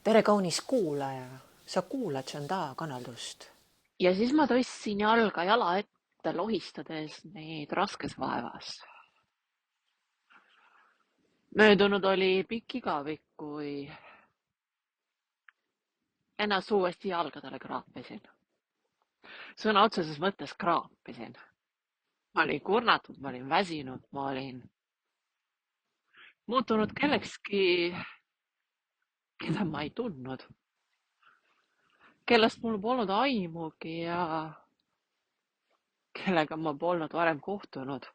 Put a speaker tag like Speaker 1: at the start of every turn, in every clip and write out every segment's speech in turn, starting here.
Speaker 1: tere, kaunis kuulaja, sa kuulad Žandaa kanaldust.
Speaker 2: Ja siis ma tõstsin jalga jala ette, lohistades neid raskes vaevas. Möödunud oli pikk igavik, kui ennast uuesti jalgadele kraapisin. Sõna otseses mõttes kraapisin. Ma olin kurnatud, ma olin väsinud, ma olin muutunud kellekski, keda ma ei tundnud, kellest mul polnud aimugi ja kellega ma polnud varem kohtunud.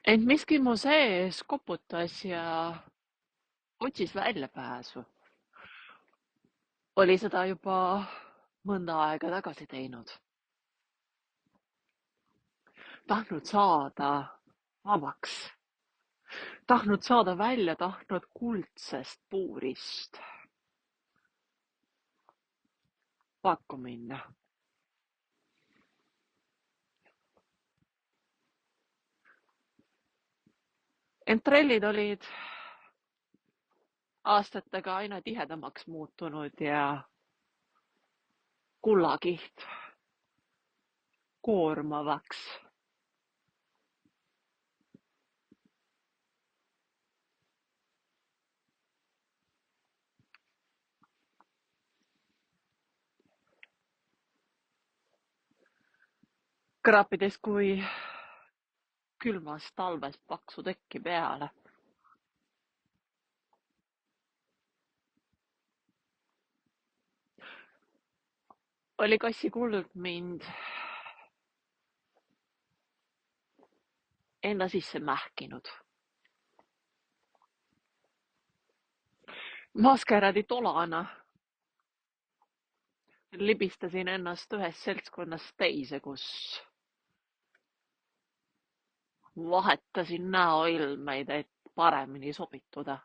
Speaker 2: Ent miski mu sees koputas ja otsis väljapääsu. Oli seda juba mõnda aega tagasi teinud. Tahtnud saada vabaks. Tahtnud saada välja, tahtnud kuldsest puurist pakku minna. Ent trellid olid aastatega aina tihedamaks muutunud ja kullakiht koormavaks. Kraapides kui külmast talvest paksu tekki peale. Oli kassikuld mind enda sisse mähkinud. Maskeradi tolana libistasin ennast ühest seltskonnast teise, kus vahetasin näoilmeid, et paremini sobituda.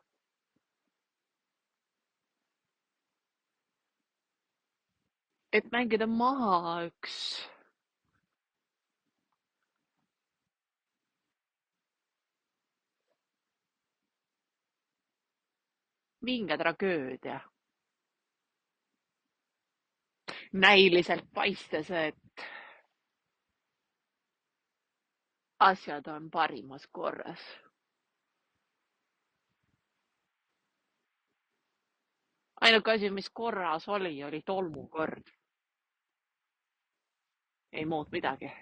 Speaker 2: Et mängida maha üks vinge tragöödia. Näiliselt paistes, et asjad on parimas korras. Ainuke asi, mis korras oli tolmukord. Ei muud midagi.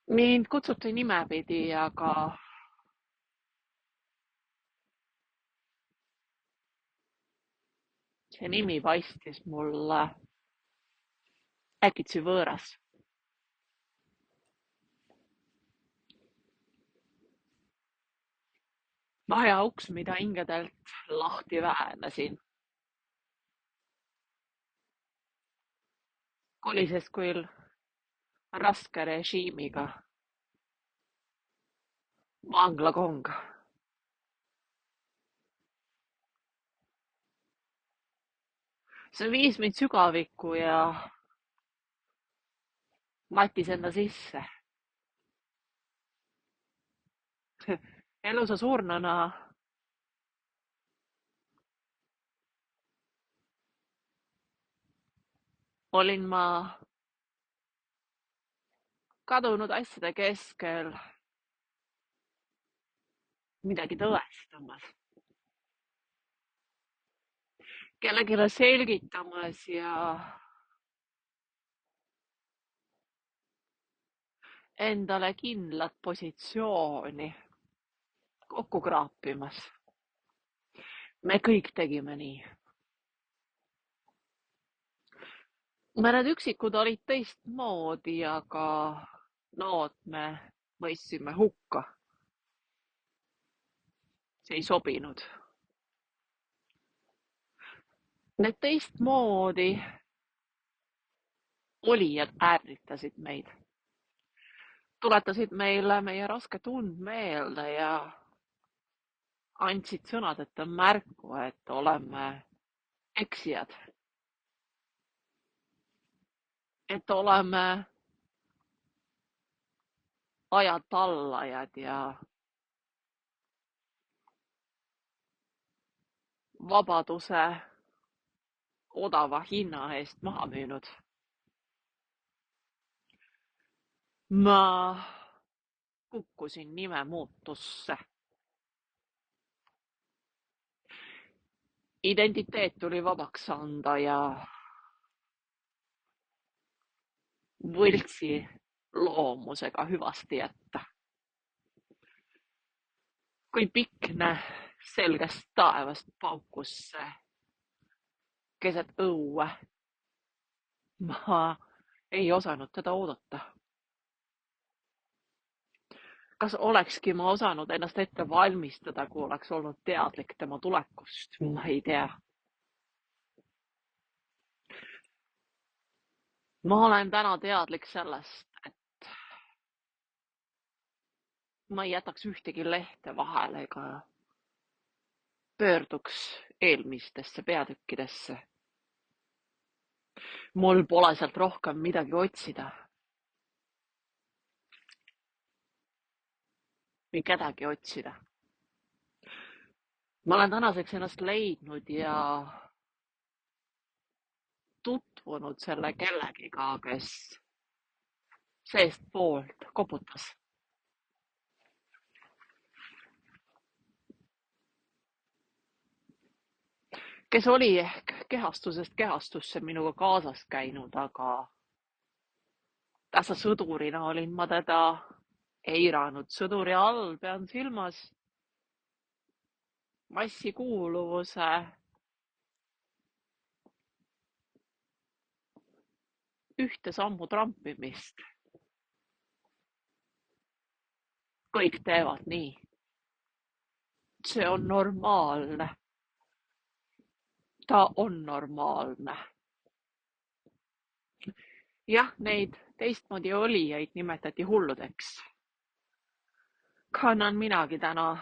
Speaker 2: Mind kutsuti nimepidi, aga see nimi paistis mulle äkitsi võõras. Maja uks, mida hingedelt lahti väänasin. Kolises küll raske režiimiga vanglakong. See viis mind sügavikku ja matis enda sisse. Elusa surnana olin ma kadunud asjade keskel midagi tõestamas. Kellegile selgitamas ja endale kindlat positsiooni kokku kraapimas. Me kõik tegime nii. Mõned üksikud olid teistmoodi, aga nood me mõistsime hukka. See ei sobinud. Need teistmoodi olijad ärritasid meid. Tuletasid meile meie raske tund meelde ja andsid sõnadeta märku, et oleme eksijad. Et oleme ajatallajad ja vabaduse odava hinna eest maha müünud. Ma kukkusin nimemuutusse. Identiteet tuli vabaks anda ja võltsi loomusega hüvasti jätta. Kui pikne selgest taevast paukus see keset õue. Ma ei osanud teda oodata. Kas olekski ma osanud ennast ette valmistada, kui oleks olnud teadlik tema tulekust? Ma ei tea. Ma olen täna teadlik sellest, et ma ei jätaks ühtegi lehte vahele ega pöörduks eelmistesse peatükkidesse. Mul pole sealt rohkem midagi otsida. Või kedagi otsida. Ma olen tänaseks ennast leidnud ja tutvunud selle kellegiga, kes seestpoolt koputas. Kes oli ehk kehastusest kehastusse minuga kaasas käinud, aga tässä sõdurina olin ma teda eiranud. Sõduri all pean silmas massikuuluvuse ühte sammu trampimist. Kõik teevad nii. See on normaalne. Ta on normaalne. Jah, neid teistmoodi olijaid nimetati hulludeks. Kannan minagi täna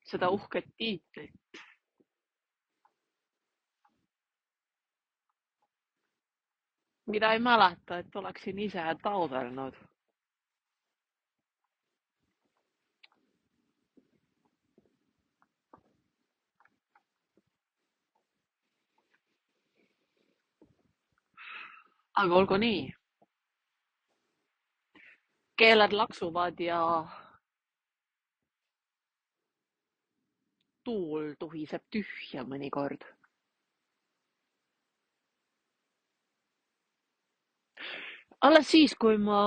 Speaker 2: seda uhket tiitlit. Mida ei mäleta, et oleksin ise taodelnud. Aga olgu nii. Keeled laksuvad ja tuul tuhiseb tühja mõnikord. Alles siis, kui ma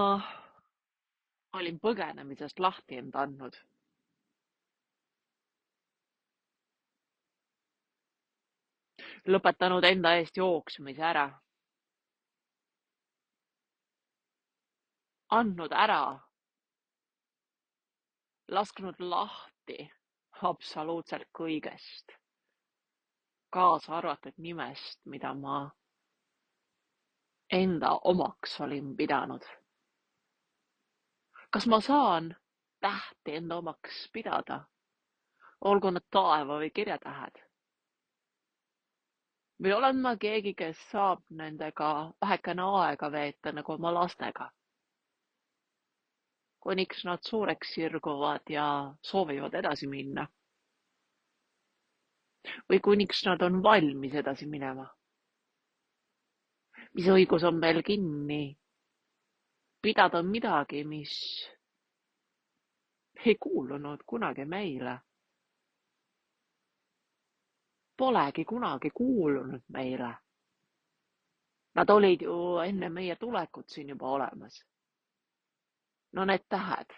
Speaker 2: olin põgenemisest lahti end andnud. Lõpetanud enda eest jooksmise ära. Andnud ära. Lasknud lahti absoluutselt kõigest. Kaasa arvatud nimest, mida ma enda omaks olin pidanud. Kas ma saan tähti enda omaks pidada? Olgu nad taeva või kirjatähed? Või olen ma keegi, kes saab nendega vähekene aega veeta nagu oma lastega? Kuniks nad suureks sirguvad ja soovivad edasi minna. Või kuniks nad on valmis edasi minema. Mis õigus on meil kinni pidada midagi, mis ei kuulunud kunagi meile. Polegi kunagi kuulunud meile. Nad olid ju enne meie tulekut siin juba olemas. No need tähed.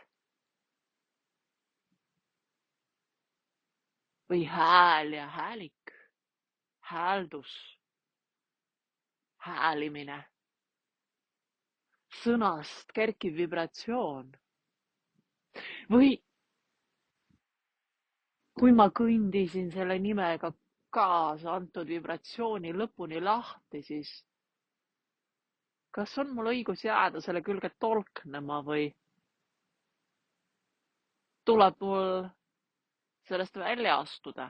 Speaker 2: Või hääl ja häälik. Hääldus. Häälimine. Sõnast kerkiv vibratsioon. Või kui ma kõndisin selle nimega kaasa antud vibratsiooni lõpuni lahti, siis kas on mul õigus jääda selle külge tolknema või tuleb mul sellest välja astuda?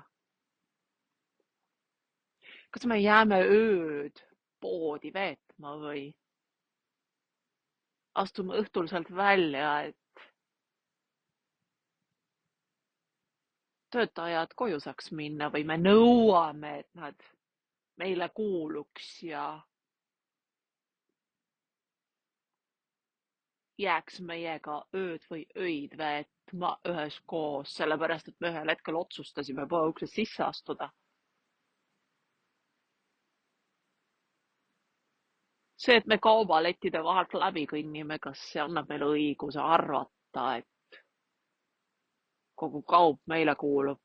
Speaker 2: Kas me jääme ööd poodi veetma või astume õhtul sealt välja, et töötajad koju saaks minna või me nõuame, et nad meile kuuluks ja jääks meiega ööd või öid veetma üheskoos, sellepärast et me ühel hetkel otsustasime poe uksest sisse astuda. See, et me kaubalettide vahelt läbi kõnnime, kas see annab meile õiguse arvata, et kogu kaup meile kuulub?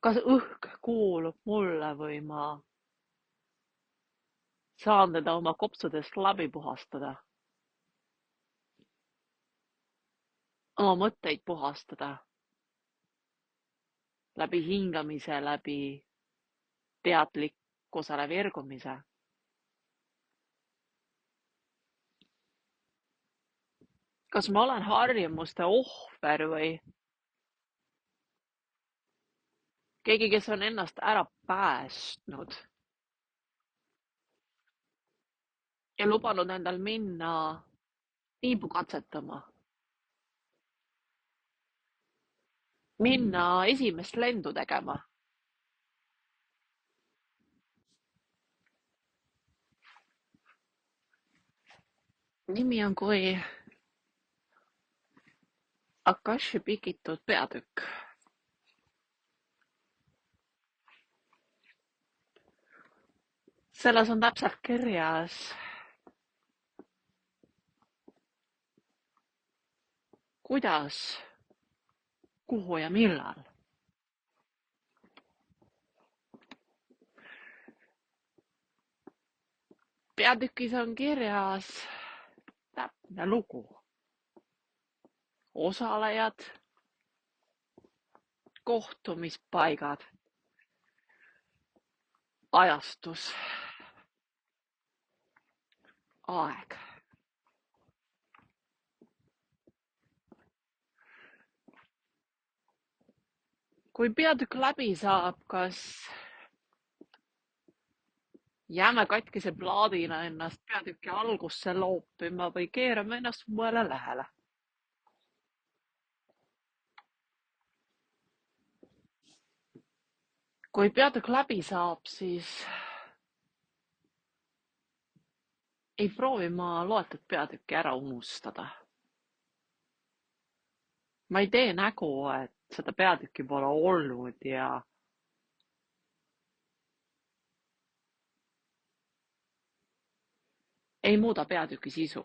Speaker 2: Kas õhk kuulub mulle või ma saan teda oma kopsudest läbi puhastada, oma mõtteid puhastada läbi hingamise, läbi teadlikkusele virgumise? Kas ma olen harjumuste ohver või keegi, kes on ennast ära päästnud ja lubanud endal minna tiibu katsetama, minna esimest lendu tegema? Nimi on kui Akashi pikitud peatükk. Selles on täpselt kirjas, kuidas, kuhu ja millal. Peatükis on kirjas täpne lugu, osalejad, kohtumispaigad, ajastus, aeg. Kui peatükk läbi saab, kas jääme katkise plaadina ennast peatüki algusse loopima või keerame ennast uuele lähele? Kui peatükk läbi saab, siis ei proovi ma loetud peatükki ära unustada. Ma ei tee nägu, et seda peatükki pole olnud ja ei muuda peatüki sisu.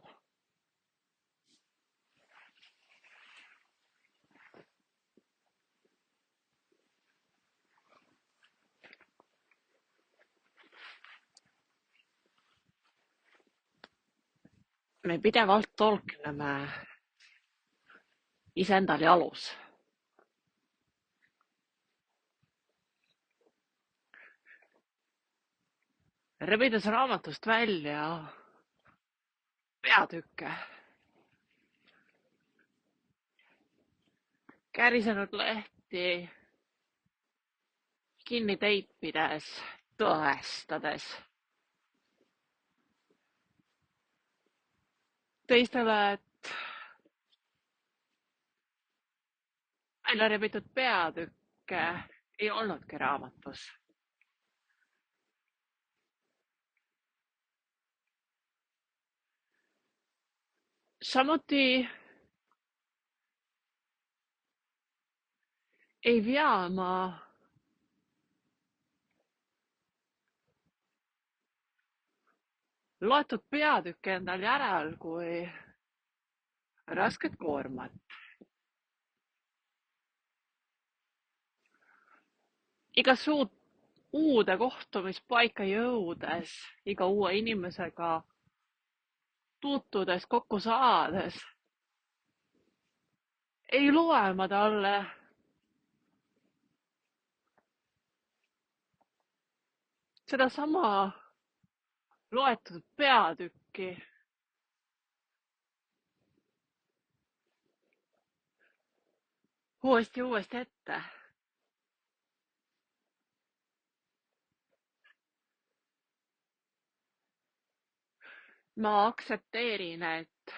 Speaker 2: Me pidevalt tolkneme iseendal jalus. Rebides raamatust välja peatükke, kärisenud lehti kinni teipides, tõestades teistele, et välja rebitud peatükke ei olnudki raamatus. Samuti ei pea ma loetud peatükke endal järel kui rasket koormat. Igas uude kohtumispaika jõudes, iga uue inimesega tutvudes, kokku saades, ei loe ma talle sedasama loetud peatükki uuesti ette. ma aktsepteerin, et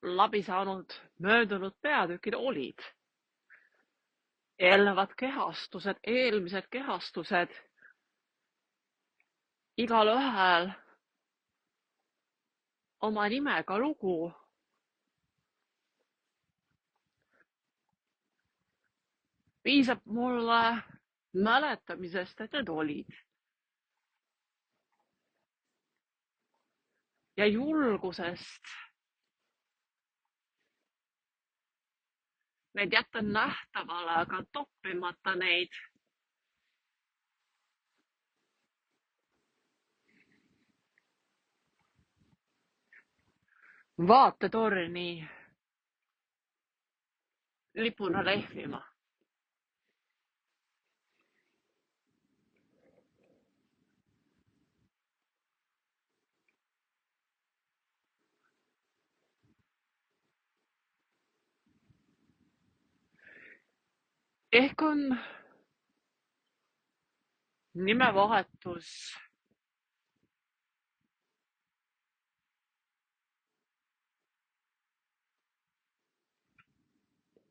Speaker 2: läbi saanud möödunud peatükid olid eelnevad kehastused, eelmised kehastused, igalühel oma nimega lugu. Piisab mulle mäletamisest, et need olid. Ja julgusest need jätta nähtavale, aga toppimata neid vaatetorni lipuna lehvima. Ehk on nimevahetus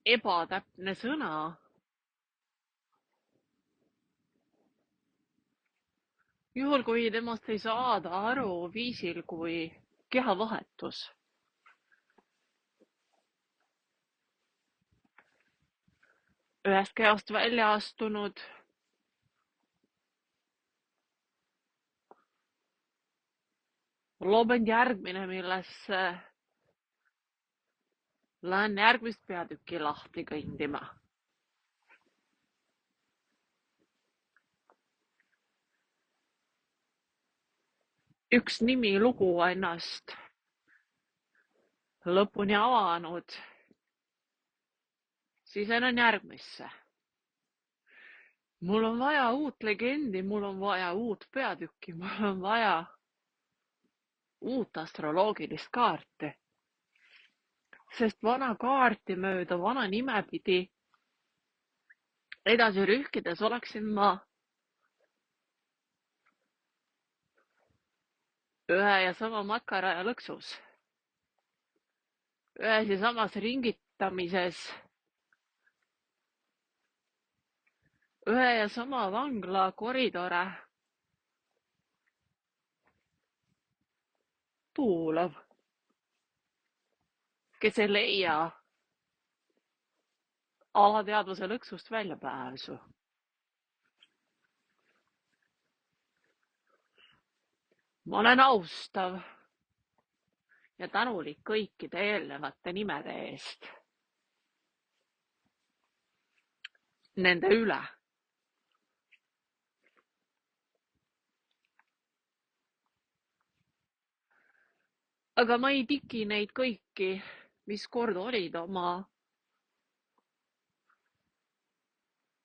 Speaker 2: ebatäpne sõna, juhul kui temast ei saada aru viisil kui kehavahetus. Ühest kehast välja astunud loob end järgmine, millesse lähen järgmist peatükki lahti kõndima. Üks nimi lugu ennast lõpuni avanud, sisenen järgmisse. Mul on vaja uut legendi, mul on vaja uut peatükki, mul on vaja uut astroloogilist kaarti. Sest vana kaarti mööda, vana nime pidi edasi rühkides oleksin ma ühe ja sama matkaraja lõksus. Ühes ja samas ringitamises, ühe ja sama vangla koridore tuulav, kes ei leia alateadvuse lõksust väljapääsu. Ma olen austav ja tänulik kõikide eelnevate nimede eest. Nende üle. Aga ma ei tiki neid kõiki, mis kord olid oma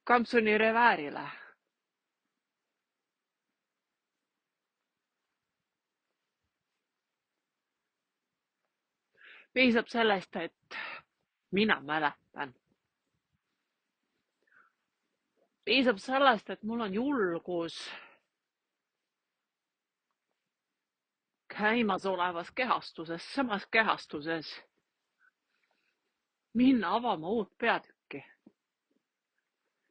Speaker 2: kampsuni reväärile. Piisab sellest, et mina mäletan. Piisab sellest, et mul on julgus käimasolevas kehastuses, samas kehastuses minna avama uut peatükki.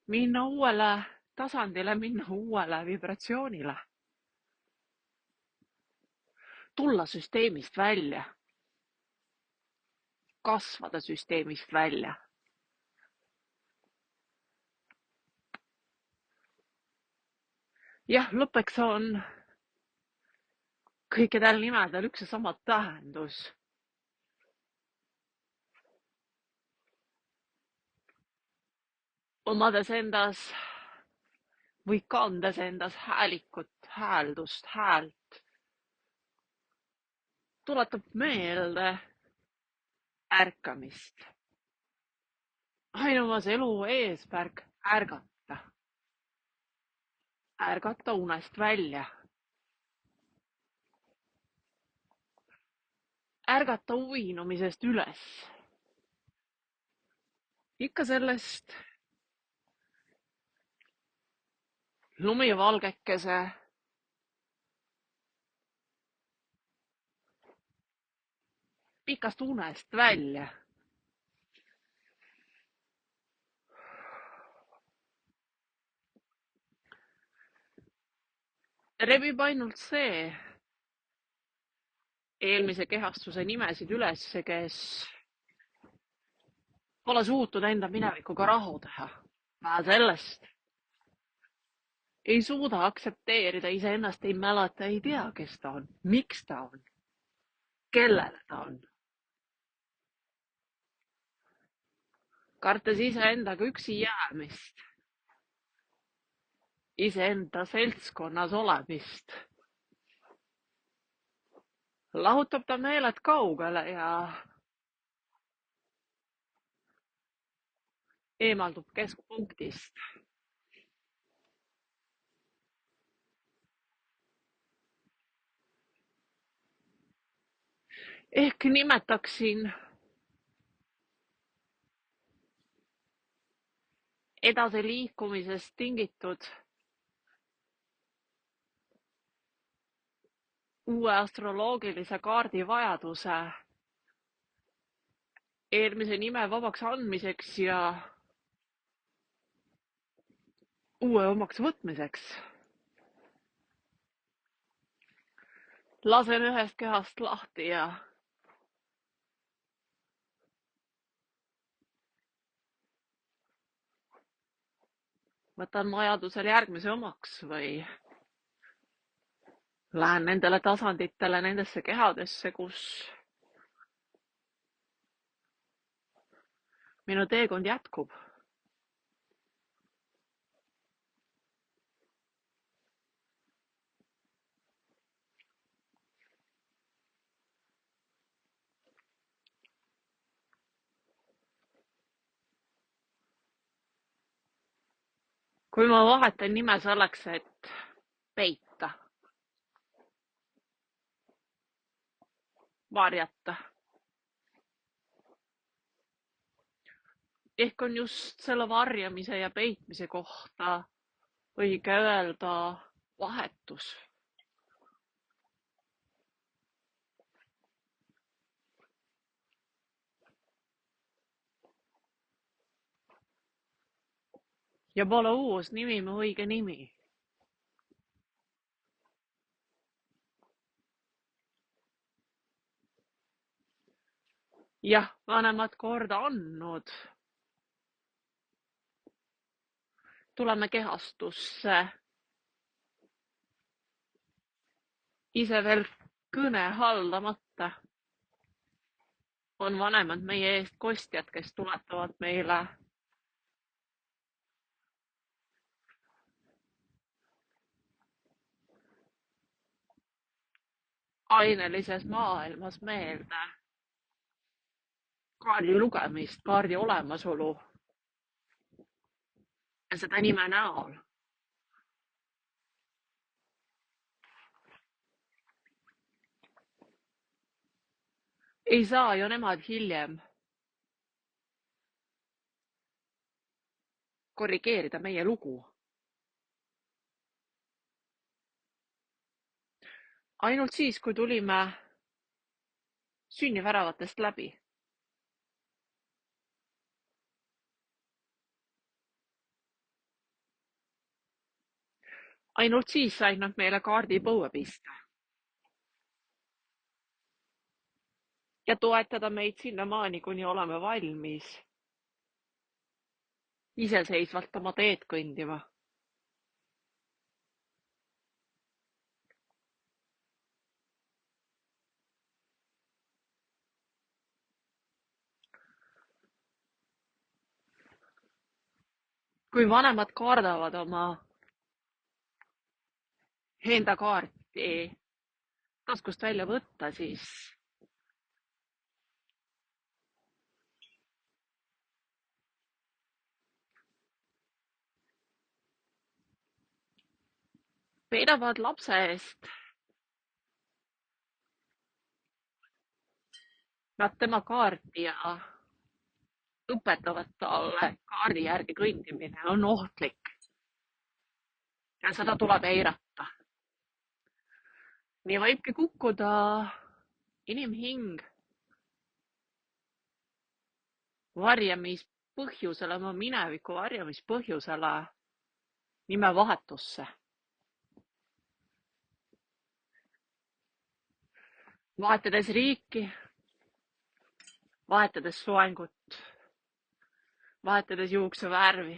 Speaker 2: Minna uuele tasandile, minna uuele vibratsioonile. Tulla süsteemist välja. Kasvada süsteemist välja. Jah, lõppeks on kõikidel nimedel üks ja sama tähendus. Omades endas või kandes endas häälikut, hääldust, häält, tuletab meelde ärkamist. Ainumas elu eesmärk ärgata. Ärgata unest välja. Ärgata uinumisest üles. Ikka sellest lumivalgekese pikast unest välja. Rebib ainult see eelmise kehastuse nimesid ülesse, kes pole suutnud enda minevikuga rahu teha. Vähe sellest. Ei suuda aktsepteerida iseennast, ei mäleta, ei tea, kes ta on, miks ta on, kellele ta on. Kartes iseendaga üksi jäämist, iseenda seltskonnas olemist. Lahutab ta meeled kaugele ja eemaldub keskpunktist. Ehk nimetaksin edasiliikumisest tingitud uue astroloogilise kaardi vajaduse eelmise nime vabaks andmiseks ja uue omaks võtmiseks. Lasen ühest kehast lahti ja võtan vajadusel järgmise omaks või lähen nendele tasanditele, nendesse kehadesse, kus minu teekond jätkub. Kui ma vahetan nime selleks, et peita, varjata, ehk on just selle varjamise ja peitmise kohta õige öelda vahetus. Ja pole uus nimi mu õige nimi. Jah, vanemad korda andnud. Tuleme kehastusse. Ise veel kõne haldamata. On vanemad meie eest kostjad, kes tuletavad meile ainelises maailmas meelde kaardi lugemist, kaardi olemasolu ja seda nime näol. Ei saa ju nemad hiljem korrigeerida meie lugu. Ainult siis, kui tulime sünniväravatest läbi. Ainult siis said nad meile kaardi põue pista. Ja toetada meid sinnamaani, kuni oleme valmis iseseisvalt oma teed kõndima. Kui vanemad kardavad oma enda kaarti taskust välja võtta, siis peidavad lapse eest nad tema kaarti ja õpetavad talle kaardi järgi kõndimine on ohtlik. Ja seda tuleb eirata. Nii võibki kukkuda inimhing varjamispõhjusele, oma mineviku varjamispõhjusele nimevahetusse. Vahetades riiki, vahetades soengut, vahetades juuksevärvi,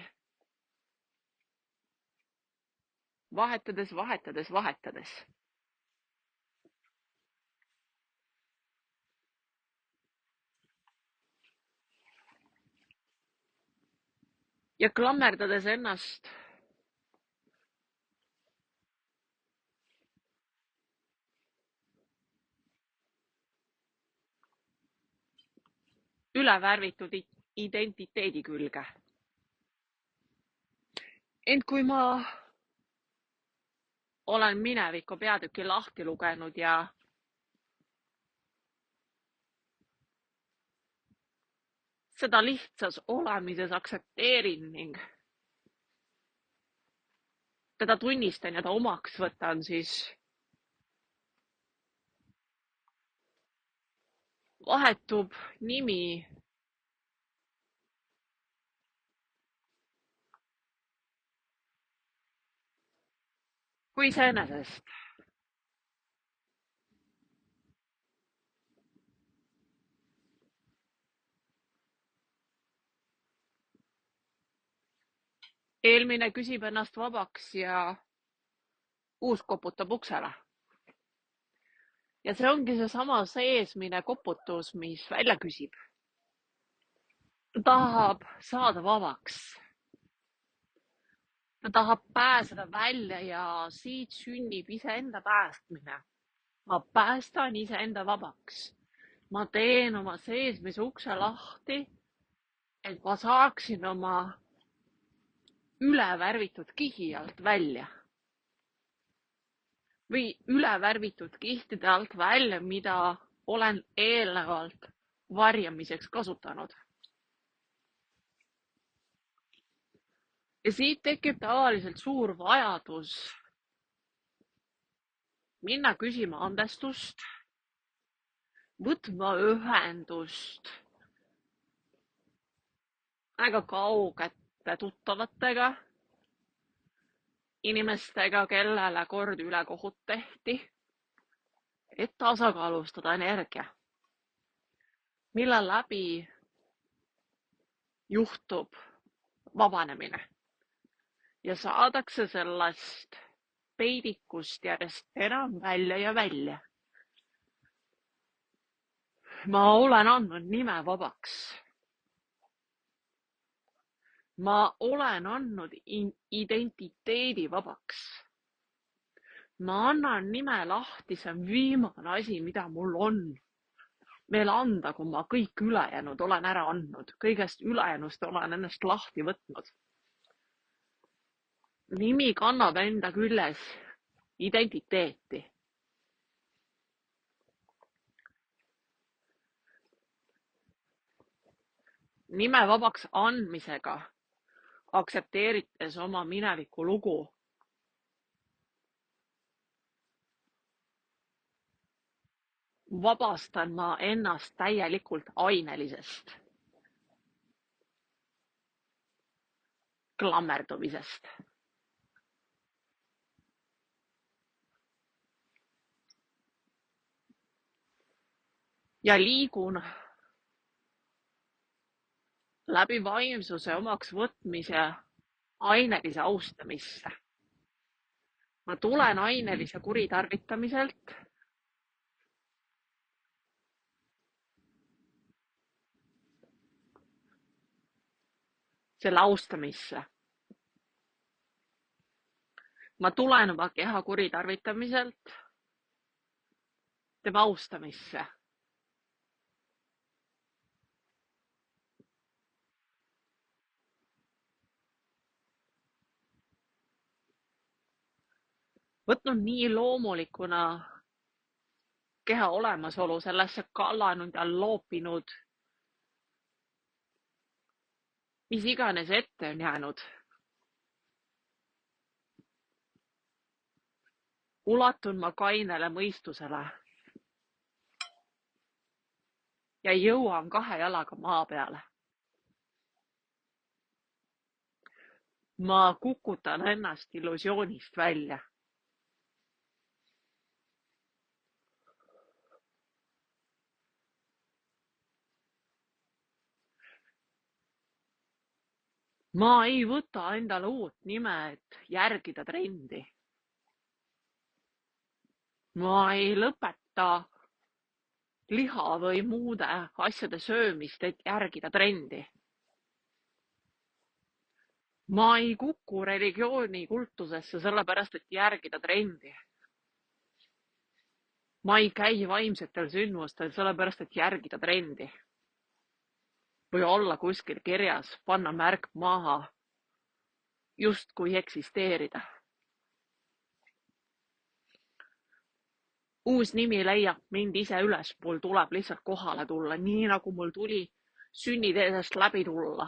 Speaker 2: vahetades. Ja klammerdades ennast ülevärvitud identiteedi külge. Ent kui ma olen mineviku peatüki lahti lugenud ja seda lihtsas olemises aktsepteerin ning teda tunnistan ja ta omaks võtan, siis vahetub nimi kui iseenesest. Eelmine küsib ennast vabaks ja uus koputab uksele. Ja see ongi seesama seesmine koputus, mis välja küsib. Ta tahab saada vabaks. Ta tahab pääseda välja ja siit sünnib iseenda päästmine. Ma päästan iseenda vabaks. Ma teen oma seesmise ukse lahti, et ma saaksin oma ülevärvitud kihi alt välja. Või ülevärvitud kihtide alt välja, mida olen eelnevalt varjamiseks kasutanud. Ja siit tekib tavaliselt suur vajadus minna küsima andestust, võtma ühendust väga kaugete tuttavatega, inimestega, kellele kord ülekohut tehti, et tasakaalustada energia, mille läbi juhtub vabanemine ja saadakse sellest peidikust järjest enam välja ja välja. Ma olen andnud nime vabaks. Ma olen andnud identiteedi vabaks. Ma annan nime lahti, see on viimane asi, mida mul on veel anda, kui ma kõik ülejäänud olen ära andnud. Kõigest ülejäänust olen ennast lahti võtnud. Nimi kannab enda küljes identiteeti. Nime vabaks andmisega aktsepteerites oma mineviku lugu vabastan ma ennast täielikult ainelisest klammerdumisest. Ja liigun läbi vaimsuse omaks võtmise ainelise austamisse. Ma tulen ainelise kuritarvitamiselt selle austamisse. Ma tulen oma keha kuritarvitamiselt tema austamisse. Võtnud nii loomulikuna keha olemasolu, sellesse kallanud ja loopinud, mis iganes ette on jäänud. Ulatun ma kainele mõistusele ja jõuan 2 jalaga maa peale. ma kukutan ennast illusioonist välja. Ma ei võta endale uut nime, et järgida trendi. Ma ei lõpeta liha või muude asjade söömist, et järgida trendi. Ma ei kuku religiooni kultusesse sellepärast, et järgida trendi. Ma ei käi vaimsetel sündmustel sellepärast, et järgida trendi. Või olla kuskil kirjas, panna märk maha, justkui eksisteerida. Uus nimi leiab mind ise üles, mul tuleb lihtsalt kohale tulla, nii nagu mul tuli sünniteesest läbi tulla.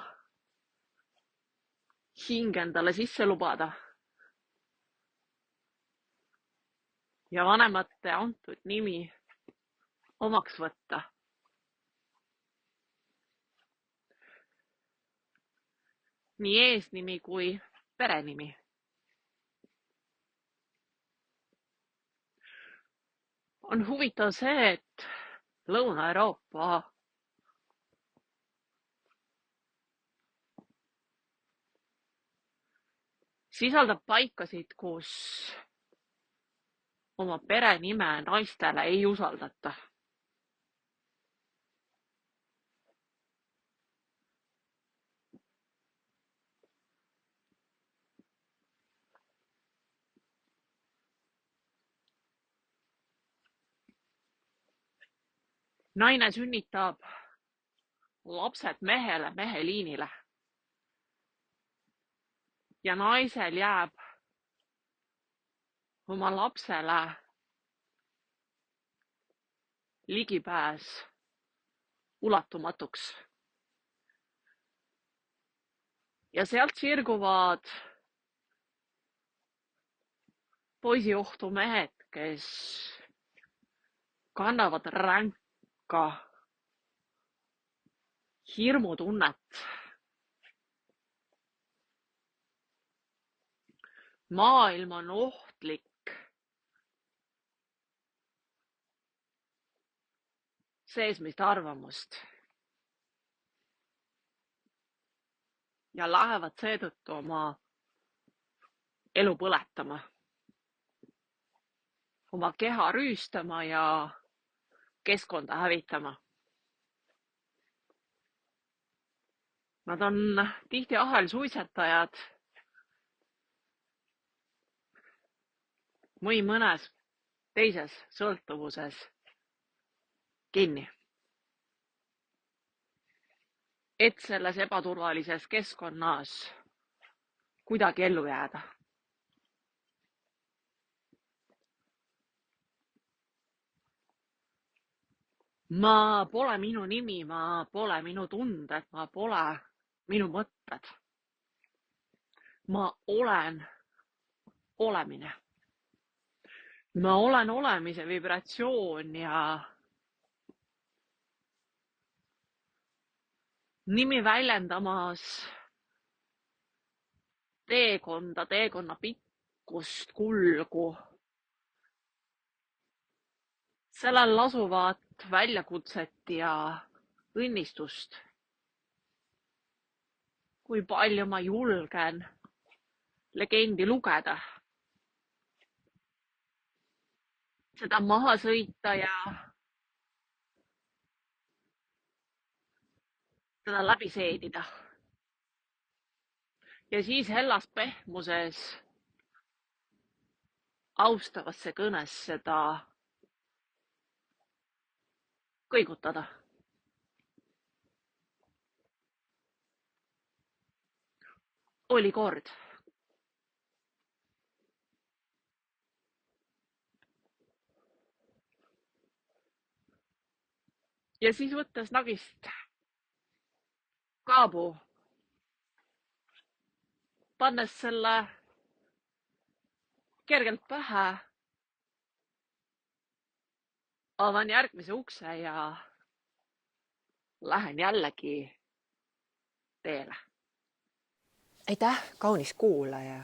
Speaker 2: Hing endale sisse lubada. Ja vanemate antud nimi omaks võtta. Nii eesnimi kui perenimi. On huvitav see, et Lõuna-Euroopa sisaldab paikasid, kus oma perenime naistele ei usaldata. Naine sünnitab lapsed mehele meheliinile. Ja naisel jääb oma lapsele ligipääs ulatumatuks. Ja sealt sirguvad poisiohtu mehed, kes kannavad ränka hirmutunnet. Maailm on ohtlik. Seesmist arvamust. Ja lähevad seetõttu oma elu põletama. Oma keha rüüstama ja keskkonda hävitama. Nad on tihti ahelsuitsetajad või mõnes teises sõltuvuses kinni. Et selles ebaturvalises keskkonnas kuidagi ellu jääda. Ma pole minu nimi, ma pole minu tunded, ma pole minu mõtted. Ma olen olemine. Ma olen olemise vibratsioon ja nimi väljendamas teekonda, teekonna pikkust, kulgu. Sellel lasuvat väljakutset ja õnnistust. Kui palju ma julgen legendi lugeda. Seda maha sõita ja teda läbi seedida. Ja siis hellas pehmuses austavasse kõnes seda kõigutada. Oli kord. Ja siis võttes nagist kaabu, pannes selle kergelt pähe, avan järgmise ukse ja lähen jällegi teele.
Speaker 1: Aitäh, kaunis kuulaja.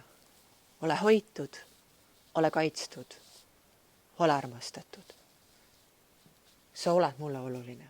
Speaker 1: Ole hoitud, ole kaitstud, ole armastatud. Sa oled mulle oluline.